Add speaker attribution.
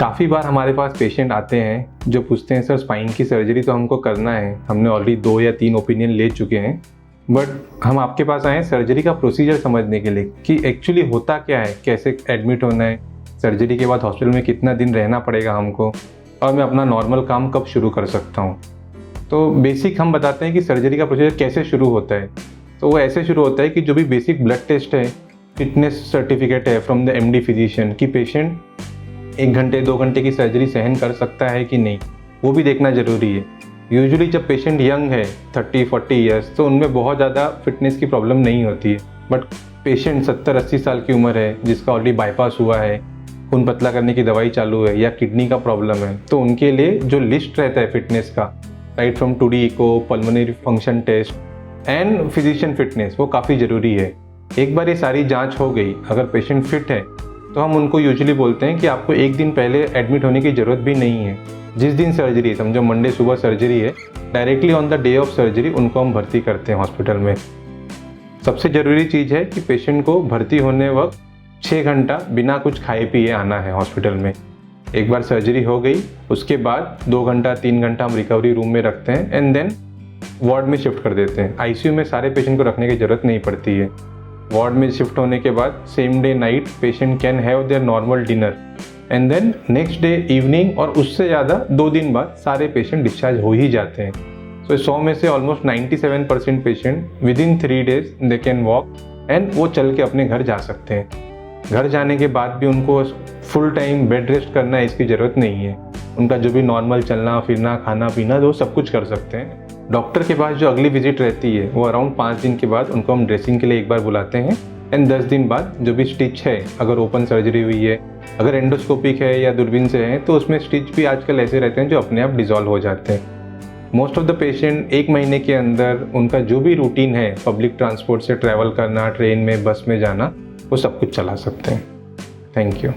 Speaker 1: काफ़ी बार हमारे पास पेशेंट आते हैं जो पूछते हैं सर स्पाइन की सर्जरी तो हमको करना है, हमने ऑलरेडी 2 या 3 ओपिनियन ले चुके हैं, बट हम आपके पास आए हैं सर्जरी का प्रोसीजर समझने के लिए कि एक्चुअली होता क्या है, कैसे एडमिट होना है, सर्जरी के बाद हॉस्पिटल में कितना दिन रहना पड़ेगा हमको, और मैं अपना नॉर्मल काम कब शुरू कर सकता हूँ। तो बेसिक हम बताते हैं कि सर्जरी का प्रोसीजर कैसे शुरू होता है। तो वो ऐसे शुरू होता है कि जो भी बेसिक ब्लड टेस्ट है, फिटनेस सर्टिफिकेट है फ्रॉम द MD फिजिशियन कि पेशेंट 1 घंटे 2 घंटे की सर्जरी सहन कर सकता है कि नहीं, वो भी देखना ज़रूरी है। यूजुअली जब पेशेंट यंग है 30-40 ईयर्स तो उनमें बहुत ज़्यादा फिटनेस की प्रॉब्लम नहीं होती है, बट पेशेंट 70-80 साल की उम्र है जिसका ऑलरेडी बाईपास हुआ है, खून पतला करने की दवाई चालू है या किडनी का प्रॉब्लम है, तो उनके लिए जो लिस्ट रहता है फिटनेस का, right from 2D echo, pulmonary function test and physician fitness, वो काफ़ी ज़रूरी है। एक बार ये सारी जाँच हो गई, अगर पेशेंट फिट है तो हम उनको यूजुअली बोलते हैं कि आपको 1 दिन पहले एडमिट होने की ज़रूरत भी नहीं है। जिस दिन सर्जरी है, समझो मंडे सुबह सर्जरी है, directly on the day of surgery उनको हम भर्ती करते हैं हॉस्पिटल में। सबसे ज़रूरी चीज़ है कि पेशेंट को भर्ती होने वक्त 6 घंटा बिना कुछ खाए पिए आना है हॉस्पिटल में। एक बार सर्जरी हो गई उसके बाद 2 घंटा 3 घंटा हम रिकवरी रूम में रखते हैं एंड देन वार्ड में शिफ्ट कर देते हैं। ICU में सारे पेशेंट को रखने की ज़रूरत नहीं पड़ती है। वार्ड में शिफ्ट होने के बाद same day night patient can have their normal dinner and then next day evening, और उससे ज़्यादा 2 दिन बाद सारे पेशेंट डिस्चार्ज हो ही जाते हैं। सो 100 में से almost 97% patient with in 3 days they can walk and वो चल के अपने घर जा सकते हैं। घर जाने के बाद भी उनको फुल टाइम बेड रेस्ट करना है इसकी ज़रूरत नहीं है। उनका जो भी नॉर्मल चलना फिरना खाना पीना वो सब कुछ कर सकते हैं। डॉक्टर के पास जो अगली विजिट रहती है वो अराउंड 5 दिन के बाद उनको हम ड्रेसिंग के लिए एक बार बुलाते हैं एंड 10 दिन बाद जो भी स्टिच है, अगर ओपन सर्जरी हुई है, अगर एंडोस्कोपिक है या दूरबीन से है, तो उसमें स्टिच भी आजकल ऐसे रहते हैं जो अपने आप डिसॉल्व हो जाते हैं। मोस्ट ऑफ द पेशेंट 1 महीने के अंदर उनका जो भी रूटीन है, पब्लिक ट्रांसपोर्ट से ट्रैवल करना, ट्रेन में बस में जाना, वो सब कुछ चला सकते हैं। Thank you.